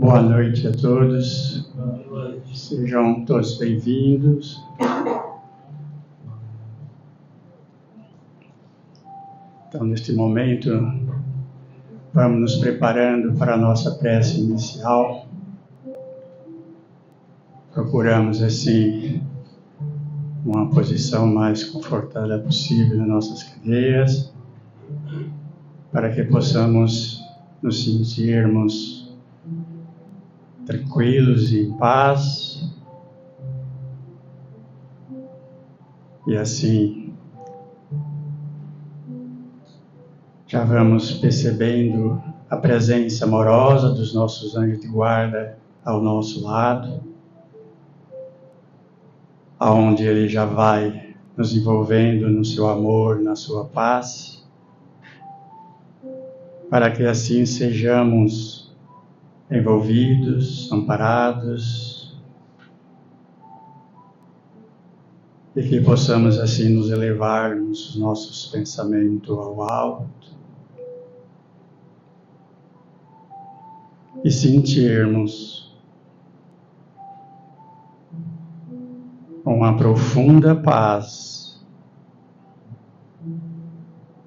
Boa noite a todos. Sejam todos bem-vindos. Então, neste momento, vamos nos preparando para a nossa prece inicial. Procuramos, assim, uma posição mais confortável possível nas nossas cadeiras, para que possamos nos sentirmos tranquilos e em paz. E assim, já vamos percebendo a presença amorosa dos nossos anjos de guarda ao nosso lado, aonde ele já vai nos envolvendo no seu amor, na sua paz, para que assim sejamos envolvidos, amparados, e que possamos assim nos elevar nos nossos pensamentos ao alto e sentirmos uma profunda paz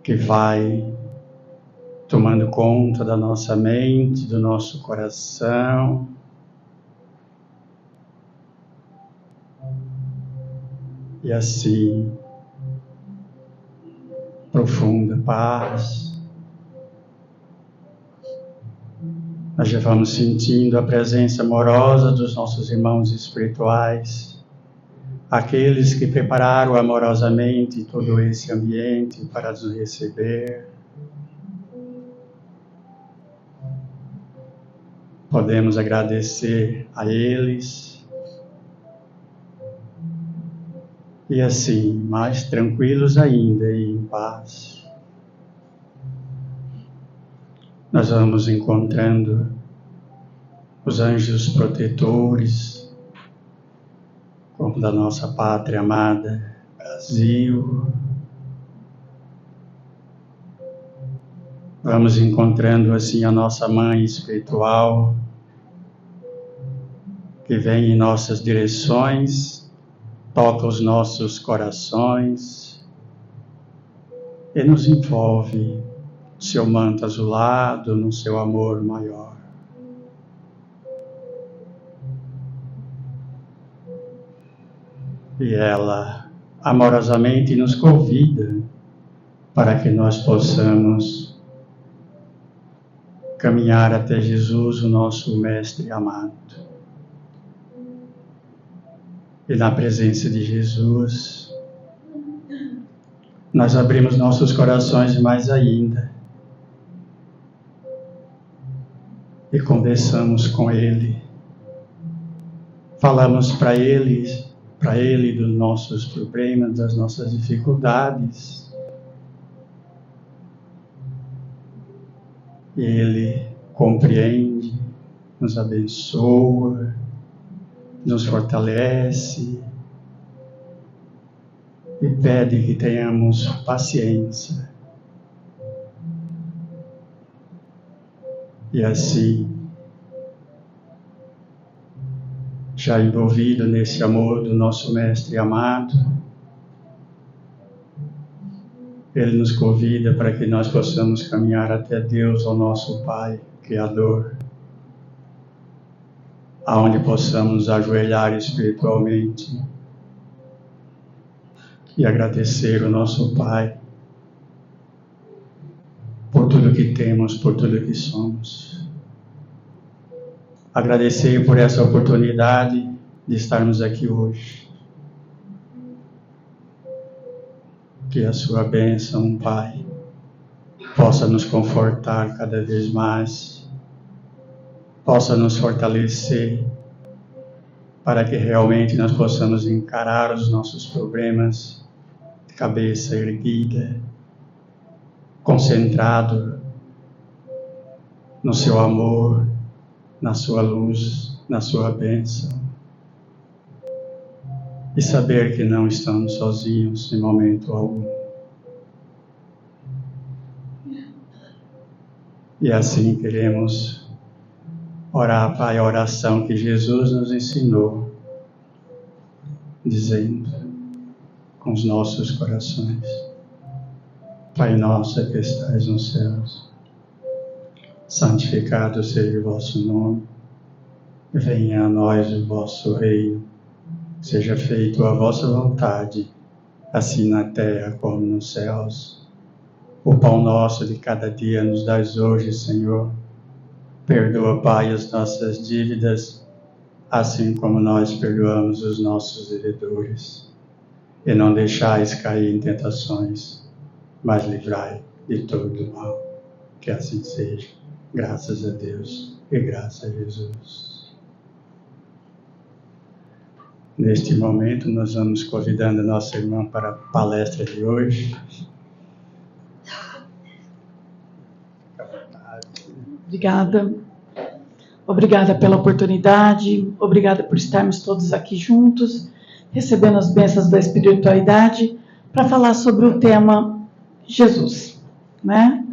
que vai tomando conta da nossa mente, do nosso coração, e assim, profunda paz. Nós já vamos sentindo a presença amorosa dos nossos irmãos espirituais, aqueles que prepararam amorosamente todo esse ambiente para nos receber. Podemos agradecer a eles e assim, mais tranquilos ainda e em paz, nós vamos encontrando os anjos protetores, como da nossa pátria amada, Brasil. Vamos encontrando assim a nossa mãe espiritual, que vem em nossas direções, toca os nossos corações e nos envolve no seu manto azulado, no seu amor maior. E ela amorosamente nos convida para que nós possamos caminhar até Jesus, o nosso Mestre amado. E na presença de Jesus, nós abrimos nossos corações mais ainda e conversamos com Ele. Falamos para Ele dos nossos problemas, das nossas dificuldades. E Ele compreende, nos abençoa, nos fortalece e pede que tenhamos paciência. E assim, já envolvido nesse amor do nosso Mestre amado, Ele nos convida para que nós possamos caminhar até Deus, ao nosso Pai, Criador, aonde possamos nos ajoelhar espiritualmente e agradecer o nosso Pai por tudo que temos, por tudo que somos. Agradecer por essa oportunidade de estarmos aqui hoje. Que a sua bênção, Pai, possa nos confortar cada vez mais, possa nos fortalecer, para que realmente nós possamos encarar os nossos problemas de cabeça erguida, concentrado no seu amor, na sua luz, na sua bênção. E saber que não estamos sozinhos em momento algum. E assim queremos orar, Pai, a oração que Jesus nos ensinou, dizendo com os nossos corações: Pai nosso que estais nos céus, santificado seja o vosso nome, venha a nós o vosso reino, seja feita a vossa vontade, assim na terra como nos céus. O pão nosso de cada dia nos dás hoje, Senhor. Perdoa, Pai, as nossas dívidas, assim como nós perdoamos os nossos devedores. E não deixais cair em tentações, mas livrai de todo o mal. Que assim seja. Graças a Deus e graças a Jesus. Neste momento, nós vamos convidando a nossa irmã para a palestra de hoje. Obrigada. Obrigada pela oportunidade. Obrigada por estarmos todos aqui juntos, recebendo as bênçãos da espiritualidade, para falar sobre o tema Jesus, né?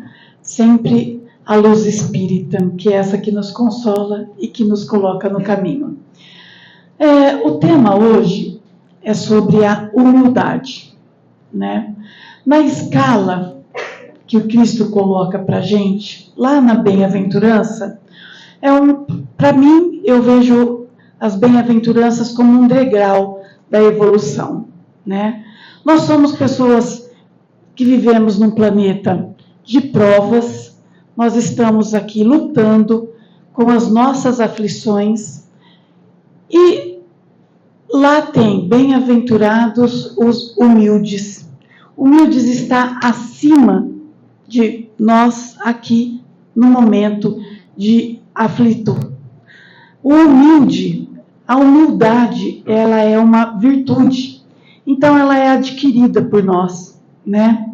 Sempre a luz espírita, que é essa que nos consola e que nos coloca no caminho. O tema hoje é sobre a humildade, né? Na escala que o Cristo coloca para a gente, lá na bem-aventurança, para mim, eu vejo as bem-aventuranças como um degrau da evolução, né? Nós somos pessoas que vivemos num planeta de provas, nós estamos aqui lutando com as nossas aflições, e lá tem bem-aventurados os humildes. Humildes está acima de nós aqui no momento de aflito. O humilde, a humildade, ela é uma virtude. Então ela é adquirida por nós, né?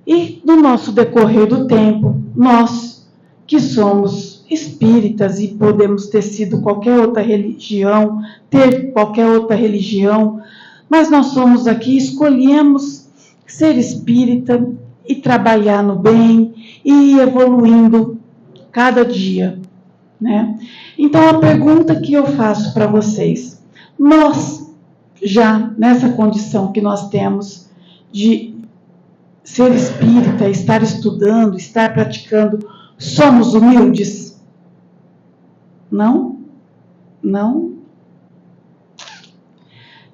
E no nosso decorrer do tempo, nós que somos espíritas e podemos ter sido qualquer outra religião, ter qualquer outra religião, mas nós somos aqui, escolhemos ser espírita e trabalhar no bem e ir evoluindo cada dia, né? Então a pergunta que eu faço para vocês: nós já nessa condição que nós temos de ser espírita, estar estudando, estar praticando, somos humildes? Não? Não?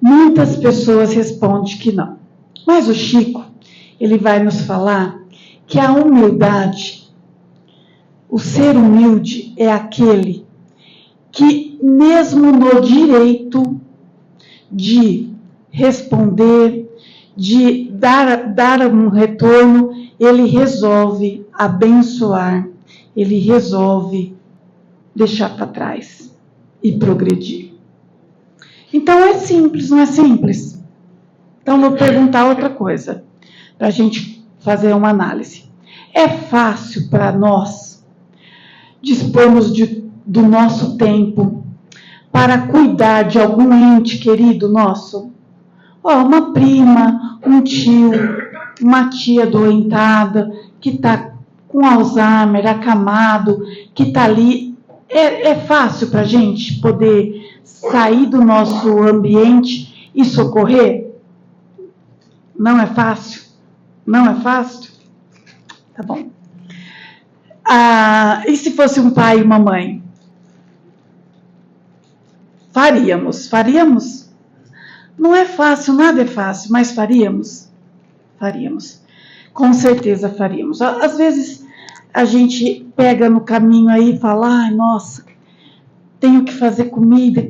Muitas pessoas respondem que não. Mas o Chico, ele vai nos falar que a humildade, o ser humilde é aquele que, mesmo no direito de responder, de dar um retorno, ele resolve abençoar, ele resolve deixar para trás e progredir. Então é simples, não é simples? Então vou perguntar outra coisa, para a gente fazer uma análise. É fácil para nós dispormos do nosso tempo para cuidar de algum ente querido nosso? Uma prima, um tio, uma tia doentada, que está com Alzheimer, acamado, que está ali. É fácil para a gente poder sair do nosso ambiente e socorrer? Não é fácil? Não é fácil? Tá bom. E se fosse um pai e uma mãe? Faríamos? Não é fácil, nada é fácil, mas faríamos? Faríamos. Com certeza faríamos. Às vezes a gente pega no caminho aí e fala: ai, nossa, tenho que fazer comida,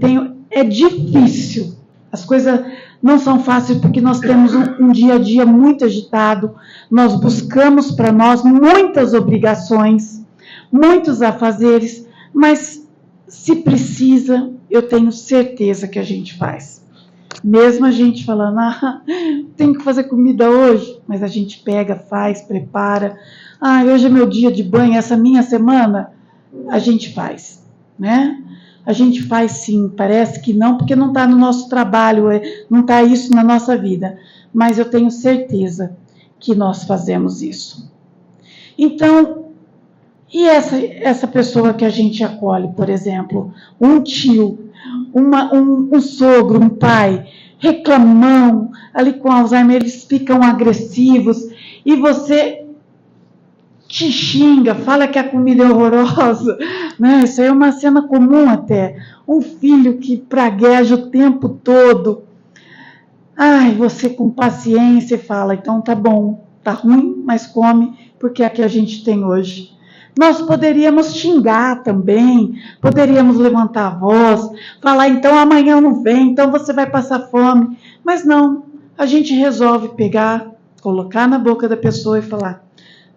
é difícil. As coisas não são fáceis porque nós temos um dia a dia muito agitado, nós buscamos para nós muitas obrigações, muitos afazeres, mas se precisa, eu tenho certeza que a gente faz. Mesmo a gente falando: tenho que fazer comida hoje, mas a gente pega, faz, prepara. Hoje é meu dia de banho, essa minha semana, a gente faz, né? A gente faz sim, parece que não, porque não está no nosso trabalho, não está isso na nossa vida, mas eu tenho certeza que nós fazemos isso. Então, E essa pessoa que a gente acolhe, por exemplo, um tio, um sogro, um pai, reclamão, ali com Alzheimer, eles ficam agressivos, e você te xinga, fala que a comida é horrorosa, né? Isso aí é uma cena comum até. Um filho que pragueja o tempo todo. Ai, você com paciência fala, então tá bom, tá ruim, mas come, porque é a que a gente tem hoje. Nós poderíamos xingar também, poderíamos levantar a voz, falar, então amanhã não vem, então você vai passar fome. Mas não, a gente resolve pegar, colocar na boca da pessoa e falar,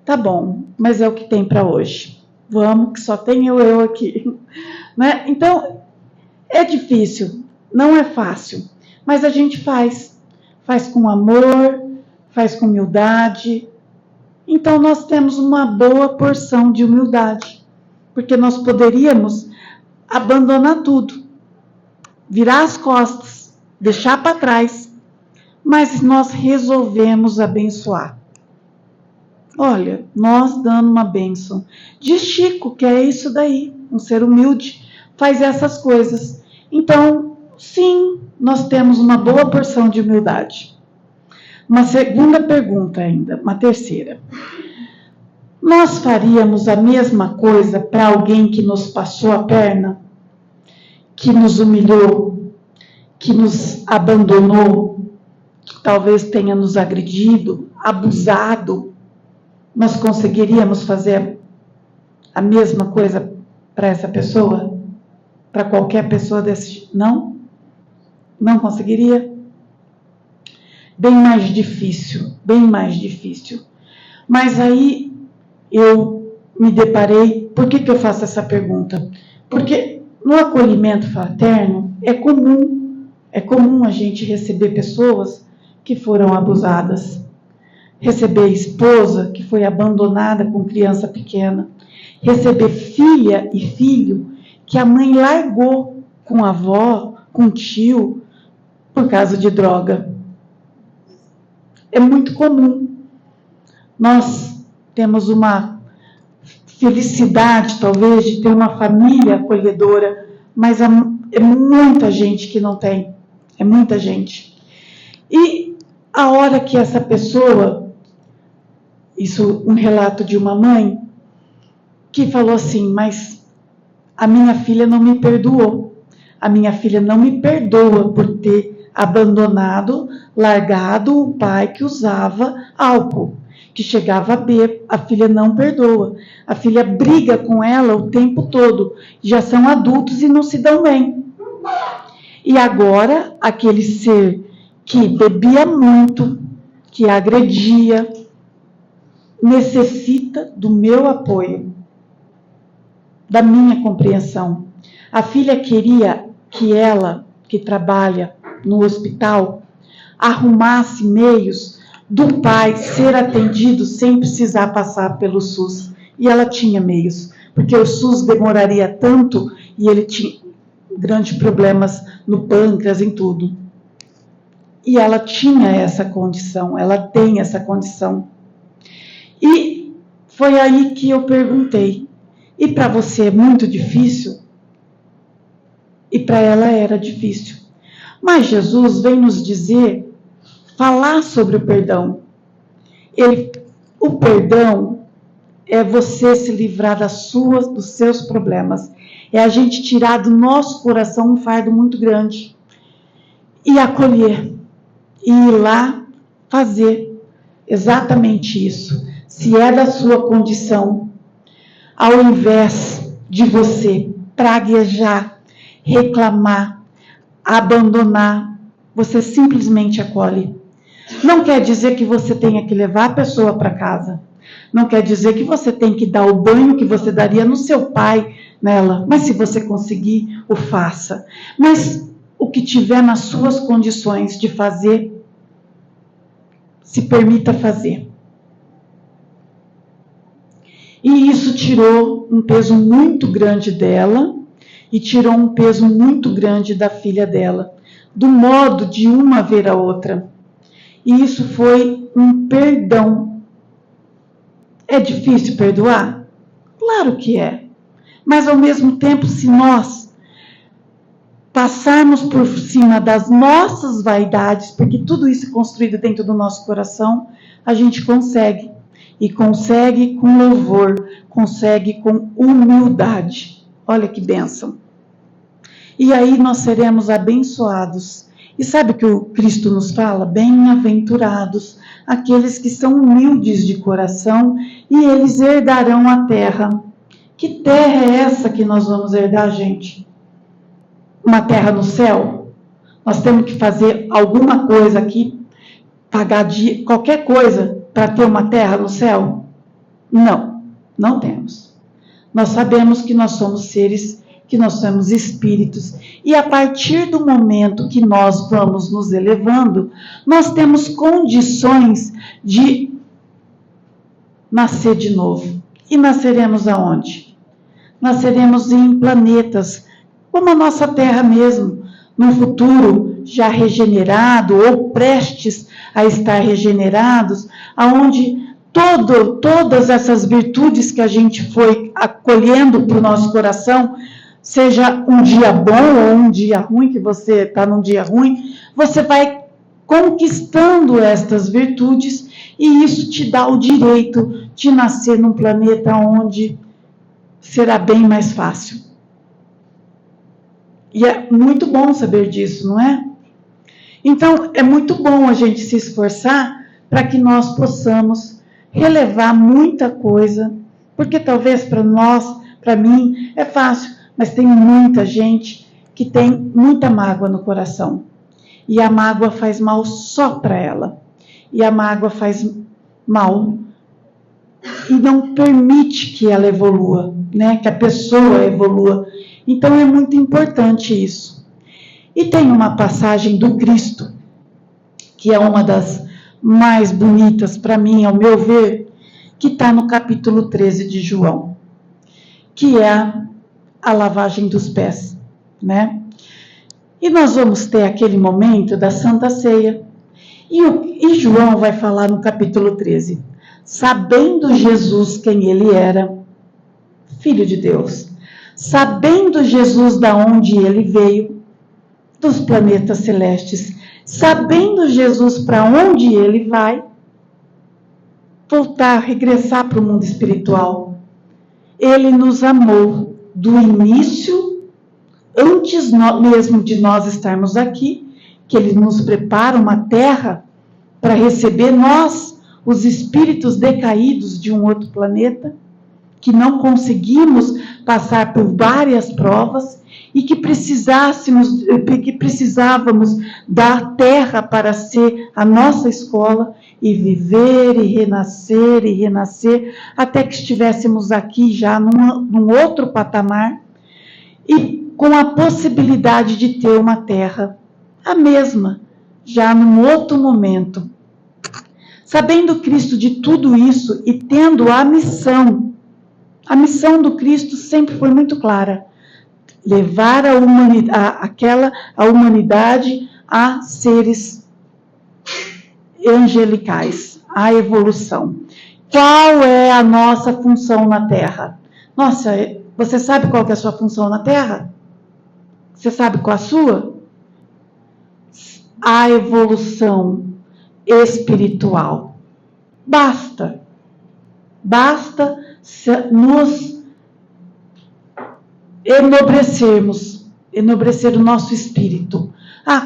tá bom, mas é o que tem para hoje. Vamos, que só tem eu aqui. Né? Então, é difícil, não é fácil, mas a gente faz com amor, faz com humildade. Então nós temos uma boa porção de humildade, porque nós poderíamos abandonar tudo, virar as costas, deixar para trás, mas nós resolvemos abençoar. Olha, nós dando uma bênção. Diz Chico que é isso daí, um ser humilde, faz essas coisas. Então, sim, nós temos uma boa porção de humildade. Uma segunda pergunta ainda, uma terceira. Nós faríamos a mesma coisa para alguém que nos passou a perna, que nos humilhou, que nos abandonou, que talvez tenha nos agredido, abusado? Nós conseguiríamos fazer a mesma coisa para essa pessoa? Para qualquer pessoa desse? Não? Não conseguiria? Bem mais difícil, bem mais difícil. Mas aí eu me deparei, por que eu faço essa pergunta? Porque no acolhimento fraterno é comum a gente receber pessoas que foram abusadas, receber esposa que foi abandonada com criança pequena, receber filha e filho que a mãe largou com a avó, com o tio, por causa de droga. É muito comum. Nós temos uma felicidade, talvez, de ter uma família acolhedora, mas é muita gente que não tem. É muita gente. E a hora que essa pessoa, isso um relato de uma mãe, que falou assim, mas a minha filha não me perdoou. A minha filha não me perdoa por ter abandonado, largado o pai que usava álcool, que chegava a beber. A filha não perdoa. A filha briga com ela o tempo todo. Já são adultos e não se dão bem. E agora, aquele ser que bebia muito, que agredia, necessita do meu apoio, da minha compreensão. A filha queria que ela, que trabalha no hospital, arrumasse meios do pai ser atendido sem precisar passar pelo SUS. E ela tinha meios, porque o SUS demoraria tanto e ele tinha grandes problemas no pâncreas, em tudo. E ela tinha essa condição, ela tem essa condição. E foi aí que eu perguntei, e para você é muito difícil? E para ela era difícil. Mas Jesus vem nos dizer, falar sobre o perdão. O perdão é você se livrar dos seus problemas. É a gente tirar do nosso coração um fardo muito grande. E acolher. E ir lá fazer exatamente isso. Se é da sua condição, ao invés de você praguejar, reclamar, abandonar, você simplesmente acolhe. Não quer dizer que você tenha que levar a pessoa para casa. Não quer dizer que você tem que dar o banho que você daria no seu pai, nela. Mas se você conseguir, o faça. Mas o que tiver nas suas condições de fazer, se permita fazer. E isso tirou um peso muito grande dela e tirou um peso muito grande da filha dela, do modo de uma ver a outra. E isso foi um perdão. É difícil perdoar? Claro que é. Mas, ao mesmo tempo, se nós passarmos por cima das nossas vaidades, porque tudo isso é construído dentro do nosso coração, a gente consegue. E consegue com louvor, consegue com humildade. Olha que bênção. E aí nós seremos abençoados. E sabe o que o Cristo nos fala? Bem-aventurados aqueles que são humildes de coração, e eles herdarão a terra. Que terra é essa que nós vamos herdar, gente? Uma terra no céu? Nós temos que fazer alguma coisa aqui, pagar qualquer coisa para ter uma terra no céu? Não, não temos. Nós sabemos que nós somos seres, que nós somos espíritos, e a partir do momento que nós vamos nos elevando, nós temos condições de nascer de novo. E nasceremos aonde? Nasceremos em planetas, como a nossa Terra mesmo, no futuro já regenerado ou prestes a estar regenerados, aonde todas essas virtudes que a gente foi acolhendo para o nosso coração, seja um dia bom ou um dia ruim, que você está num dia ruim, você vai conquistando estas virtudes, e isso te dá o direito de nascer num planeta onde será bem mais fácil. E é muito bom saber disso, não é? Então, é muito bom a gente se esforçar para que nós possamos relevar muita coisa, porque talvez para nós, para mim, é fácil, mas tem muita gente que tem muita mágoa no coração. E a mágoa faz mal só para ela. E a mágoa faz mal e não permite que ela evolua, né? Que a pessoa evolua. Então é muito importante isso. E tem uma passagem do Cristo, que é uma das mais bonitas para mim, ao meu ver, que está no capítulo 13 de João, que é a lavagem dos pés, né? E nós vamos ter aquele momento da Santa Ceia. E João vai falar no capítulo 13, sabendo Jesus quem ele era, Filho de Deus, sabendo Jesus da onde ele veio, dos planetas celestes, sabendo Jesus para onde ele vai, voltar, regressar para o mundo espiritual. Ele nos amou do início, antes mesmo de nós estarmos aqui, que ele nos prepara uma terra para receber nós, os espíritos decaídos de um outro planeta, que não conseguimos passar por várias provas e que precisávamos da terra para ser a nossa escola e viver e renascer, até que estivéssemos aqui já num outro patamar e com a possibilidade de ter uma terra, a mesma, já num outro momento. Sabendo Cristo de tudo isso e tendo a missão do Cristo sempre foi muito clara: levar a humanidade a seres angelicais, a evolução. Qual é a nossa função na Terra? Nossa, você sabe qual que é a sua função na Terra? Você sabe qual a sua? A evolução espiritual. Basta nos enobrecer o nosso espírito.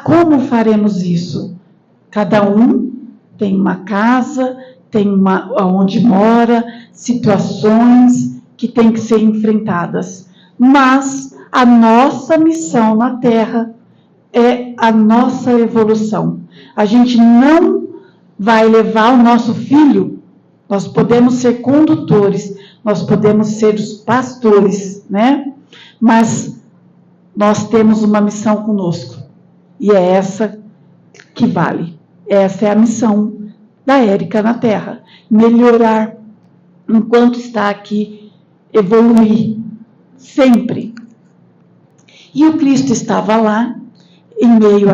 Como faremos isso? Cada um tem uma casa, tem onde mora, situações que têm que ser enfrentadas. Mas a nossa missão na Terra é a nossa evolução. A gente não vai levar o nosso filho. Nós podemos ser condutores, nós podemos ser os pastores, né? Mas nós temos uma missão conosco. E é essa que vale. Essa é a missão da Érica na Terra. Melhorar enquanto está aqui, evoluir sempre. E o Cristo estava lá, em meio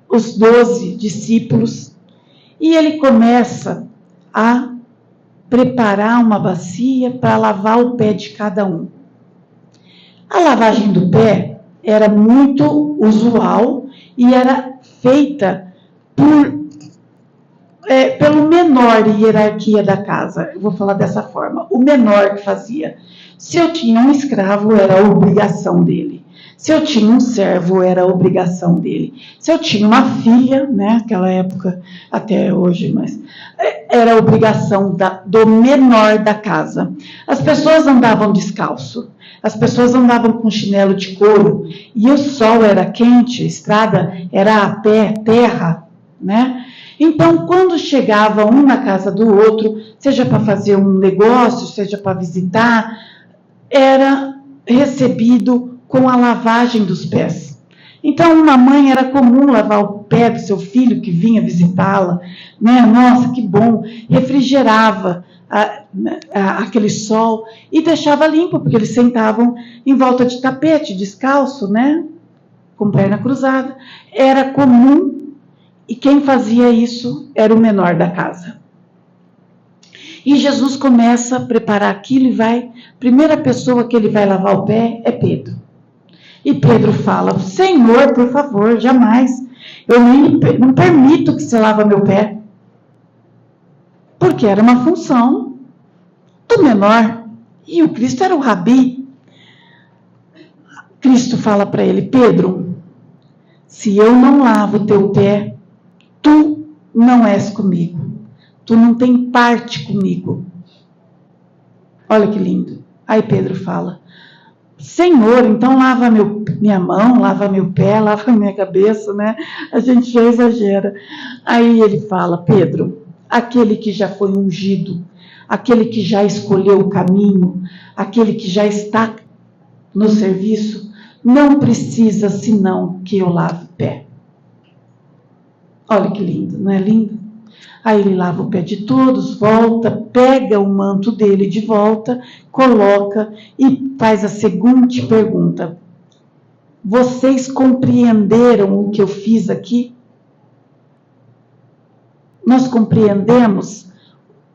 os 12 discípulos, e ele começa a preparar uma bacia para lavar o pé de cada um. A lavagem do pé era muito usual e era feita pelo menor hierarquia da casa. Eu vou falar dessa forma. O menor que fazia. Se eu tinha um escravo, era a obrigação dele. Se eu tinha um servo, era a obrigação dele. Se eu tinha uma filha, né, naquela época, até hoje, mas era a obrigação do menor da casa. As pessoas andavam descalço, as pessoas andavam com chinelo de couro, e o sol era quente, a estrada era a pé, terra, né? Então, quando chegava um na casa do outro, seja para fazer um negócio, seja para visitar, era recebido com a lavagem dos pés. Então, uma mãe era comum lavar o pé do seu filho que vinha visitá-la, né? Nossa, que bom! Refrigerava aquele sol e deixava limpo, porque eles sentavam em volta de tapete, descalço, né? Com perna cruzada. Era comum, e quem fazia isso era o menor da casa. E Jesus começa a preparar aquilo e vai. Primeira pessoa que ele vai lavar o pé é Pedro. E Pedro fala: Senhor, por favor, jamais. Eu não permito que você lave meu pé. Porque era uma função do menor. E o Cristo era o rabi. Cristo fala para ele: Pedro, se eu não lavo teu pé, tu não és comigo. Tu não tem parte comigo. Olha que lindo. Aí Pedro fala: Senhor, então lava minha mão, lava meu pé, lava minha cabeça, né? A gente já exagera. Aí ele fala: Pedro, aquele que já foi ungido, aquele que já escolheu o caminho, aquele que já está no serviço, não precisa senão que eu lave o pé. Olha que lindo, não é lindo? Aí ele lava o pé de todos, volta, pega o manto dele de volta, coloca e faz a seguinte pergunta: vocês compreenderam o que eu fiz aqui? Nós compreendemos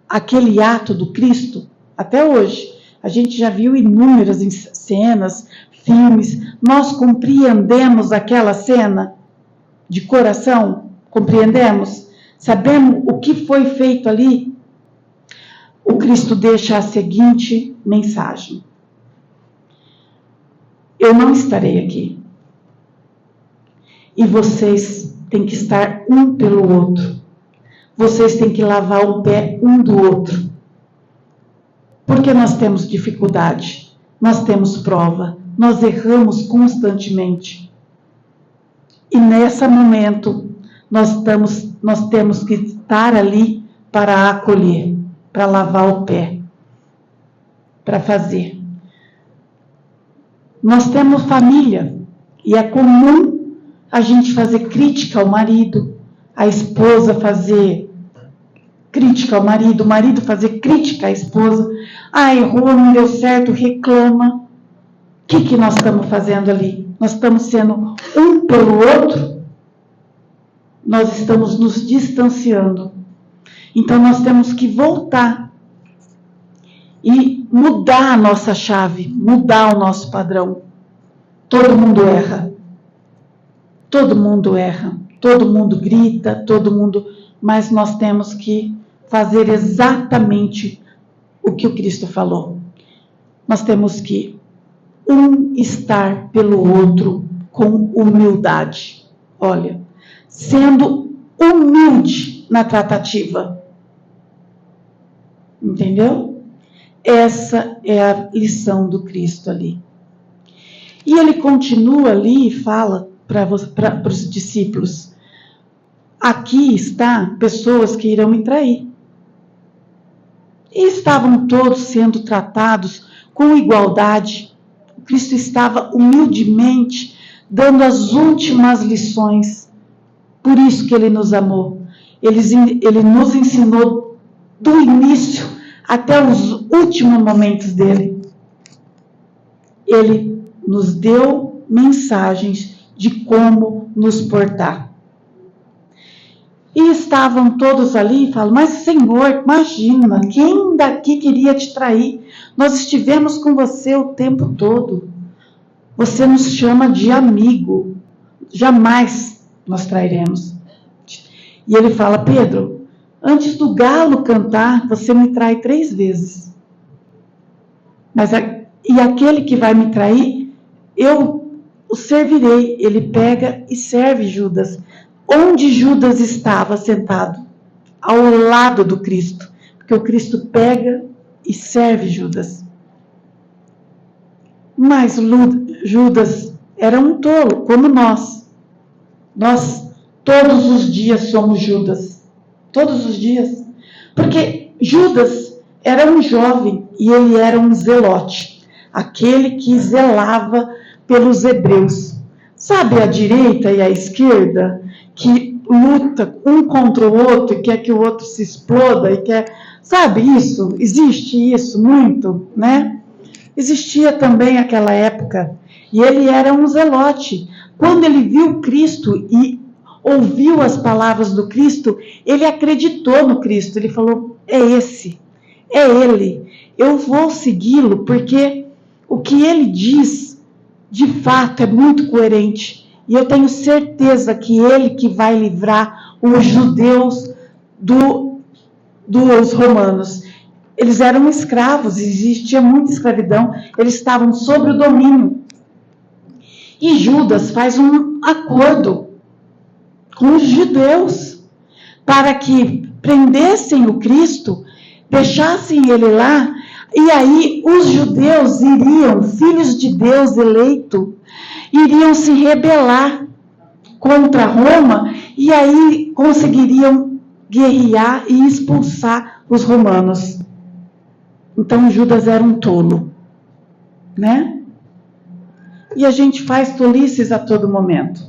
aquele ato do Cristo? Até hoje, a gente já viu inúmeras cenas, filmes, nós compreendemos aquela cena de coração? Compreendemos? Sabemos o que foi feito ali? O Cristo deixa a seguinte mensagem: eu não estarei aqui. E vocês têm que estar um pelo outro. Vocês têm que lavar o pé um do outro. Porque nós temos dificuldade, nós temos prova, nós erramos constantemente. E nesse momento, nós temos que estar ali para acolher, para lavar o pé, para fazer. Nós temos família e é comum a gente fazer crítica ao marido, a esposa fazer crítica ao marido, o marido fazer crítica à esposa. Ah, errou, não deu certo, reclama. O que nós estamos fazendo ali? Nós estamos sendo um pelo outro? Nós estamos nos distanciando. Então nós temos que voltar e mudar a nossa chave, mudar o nosso padrão. Todo mundo erra. Todo mundo erra. Todo mundo grita, todo mundo... Mas nós temos que fazer exatamente o que o Cristo falou. Nós temos que estar pelo outro com humildade. Olha, sendo humilde na tratativa. Entendeu? Essa é a lição do Cristo ali. E ele continua ali e fala para os discípulos: aqui está pessoas que irão me trair. E estavam todos sendo tratados com igualdade. O Cristo estava humildemente dando as últimas lições. Por isso que ele nos amou. Ele nos ensinou do início até os últimos momentos dele. Ele nos deu mensagens de como nos portar. E estavam todos ali e falam, mas Senhor, imagina, quem daqui queria te trair? Nós estivemos com você o tempo todo. Você nos chama de amigo. Jamais nós trairemos. E ele fala, Pedro, antes do galo cantar, você me trai 3 vezes. E aquele que vai me trair, eu o servirei. Ele pega e serve Judas. Onde Judas estava sentado? Ao lado do Cristo. Porque o Cristo pega e serve Judas. Mas Judas era um tolo, como nós. Nós todos os dias somos Judas. Todos os dias. Porque Judas era um jovem e ele era um zelote. Aquele que zelava pelos hebreus. Sabe a direita e a esquerda? Que luta um contra o outro e quer que o outro se exploda e quer... Sabe isso? Existe isso muito, né? Existia também aquela época. E ele era um zelote. Quando ele viu Cristo e ouviu as palavras do Cristo, ele acreditou no Cristo. Ele falou, é esse, é ele. Eu vou segui-lo porque o que ele diz, de fato, é muito coerente. E eu tenho certeza que ele que vai livrar os judeus dos romanos. Eles eram escravos, existia muita escravidão, eles estavam sob o domínio. E Judas faz um acordo com os judeus para que prendessem o Cristo, deixassem ele lá, e aí os judeus iriam, filhos de Deus eleito, iriam se rebelar contra Roma e aí conseguiriam guerrear e expulsar os romanos. Então Judas era um tolo, né? E a gente faz tolices a todo momento.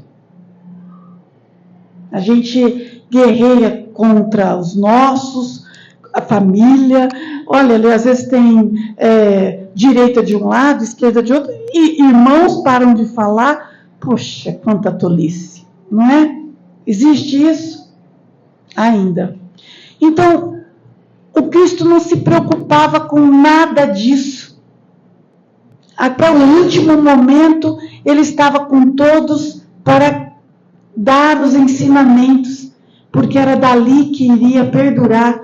A gente guerreia contra os nossos, a família. Olha, às vezes tem direita de um lado, esquerda de outro, e irmãos param de falar. Poxa, quanta tolice, não é? Existe isso? Ainda. Então, o Cristo não se preocupava com nada disso. Até o último momento, ele estava com todos para dar os ensinamentos, porque era dali que iria perdurar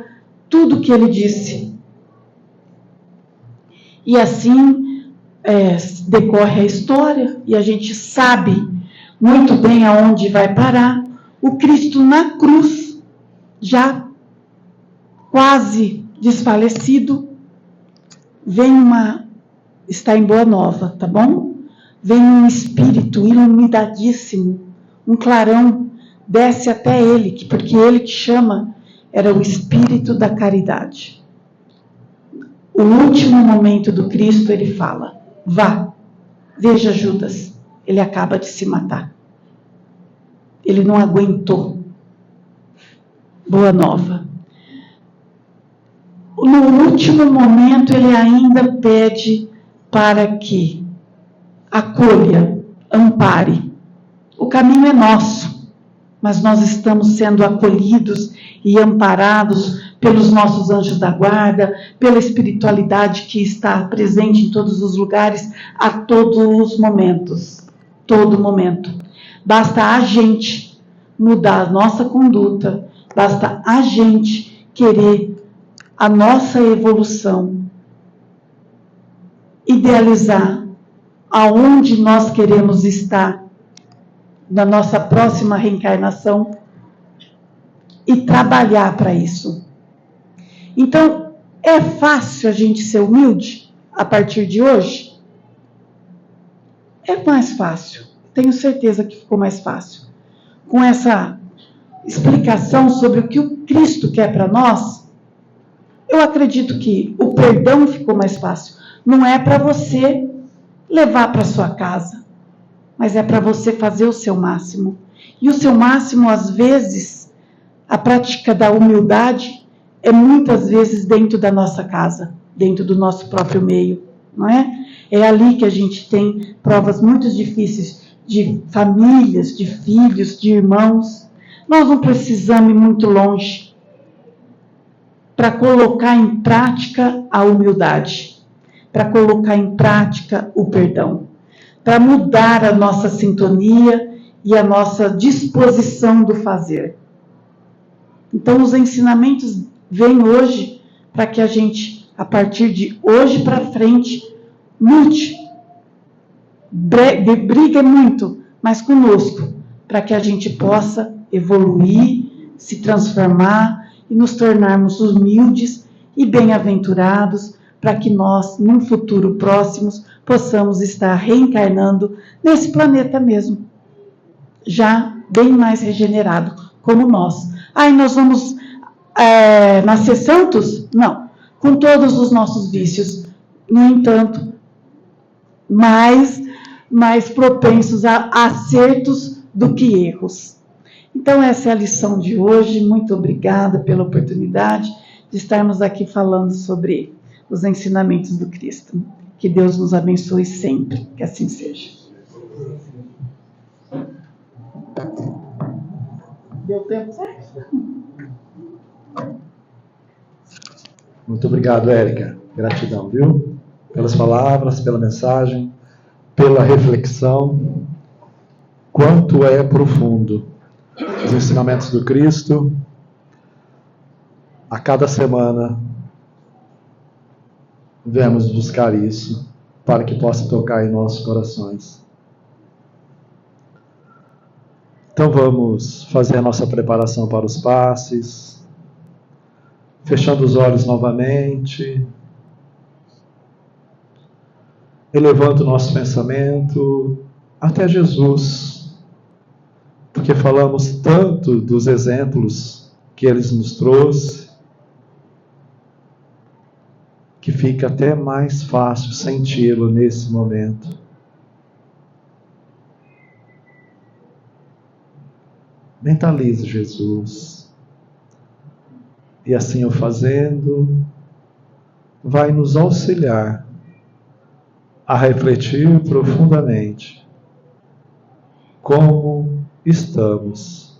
tudo que ele disse. E assim decorre a história, e a gente sabe muito bem aonde vai parar. O Cristo na cruz, já quase desfalecido, está em Boa Nova, tá bom? Vem um espírito iluminadíssimo, um clarão, desce até ele, porque ele te chama, era o espírito da caridade. O último momento do Cristo, ele fala, vá, veja Judas, ele acaba de se matar. Ele não aguentou. Boa Nova. No último momento, ele ainda pede para que acolha, ampare. O caminho é nosso, mas nós estamos sendo acolhidos e amparados pelos nossos anjos da guarda, pela espiritualidade que está presente em todos os lugares, a todos os momentos. Todo momento. Basta a gente mudar a nossa conduta, basta a gente querer a nossa evolução, idealizar aonde nós queremos estar na nossa próxima reencarnação e trabalhar para isso. Então, é fácil a gente ser humilde a partir de hoje? É mais fácil. Tenho certeza que ficou mais fácil. Com essa explicação sobre o que o Cristo quer para nós, eu acredito que o perdão ficou mais fácil. Não é para você levar para sua casa, mas é para você fazer o seu máximo. E o seu máximo, às vezes, a prática da humildade é muitas vezes dentro da nossa casa, dentro do nosso próprio meio, não é? É ali que a gente tem provas muito difíceis de famílias, de filhos, de irmãos, Nós não precisamos ir muito longe para colocar em prática a humildade, para colocar em prática o perdão, para mudar a nossa sintonia e a nossa disposição do fazer. Então, os ensinamentos vêm hoje para que a gente, a partir de hoje para frente, lute, brigue muito, mas conosco, para que a gente possa evoluir, se transformar e nos tornarmos humildes e bem-aventurados, para que nós, num futuro próximo, possamos estar reencarnando nesse planeta mesmo, já bem mais regenerado, como nós. Aí nós vamos nascer santos? Não, com todos os nossos vícios, no entanto, mais propensos a acertos do que erros. Então, essa é a lição de hoje. Muito obrigada pela oportunidade de estarmos aqui falando sobre os ensinamentos do Cristo. Que Deus nos abençoe sempre, que assim seja. Deu tempo certo? Muito obrigado, Érica. Gratidão, viu? Pelas palavras, pela mensagem, pela reflexão. Quanto é profundo os ensinamentos do Cristo. A cada semana vamos buscar isso para que possa tocar em nossos corações. Então vamos fazer a nossa preparação para os passes, fechando os olhos novamente, elevando o nosso pensamento até Jesus, porque falamos tanto dos exemplos que Ele nos trouxe, que fica até mais fácil senti-lo nesse momento. Mentalize Jesus. E assim o fazendo, vai nos auxiliar a refletir profundamente como estamos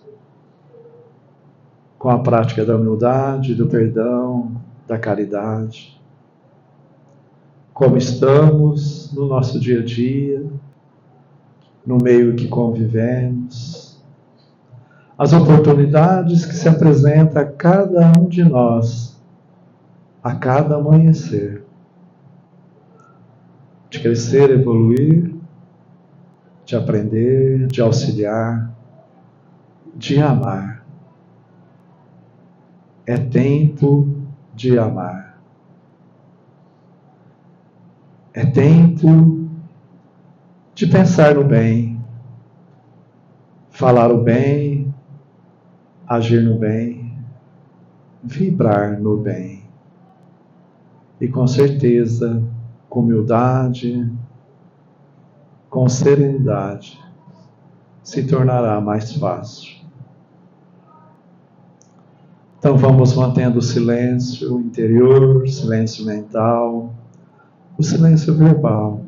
com a prática da humildade, do perdão, da caridade. Como estamos no nosso dia a dia, no meio que convivemos, as oportunidades que se apresentam a cada um de nós, a cada amanhecer, de crescer, evoluir, de aprender, de auxiliar, de amar. É tempo de amar. É tempo de pensar no bem, falar o bem, agir no bem, vibrar no bem. E com certeza, com humildade, com serenidade, se tornará mais fácil. Então vamos mantendo o silêncio interior, o silêncio mental, o silêncio verbal,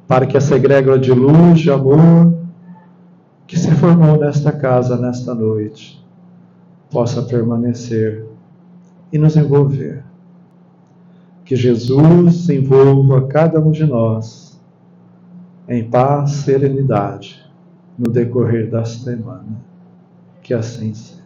para que essa egrégora de luz, de amor, que se formou nesta casa, nesta noite, possa permanecer e nos envolver. Que Jesus envolva cada um de nós em paz, serenidade, no decorrer da semana. Que assim seja.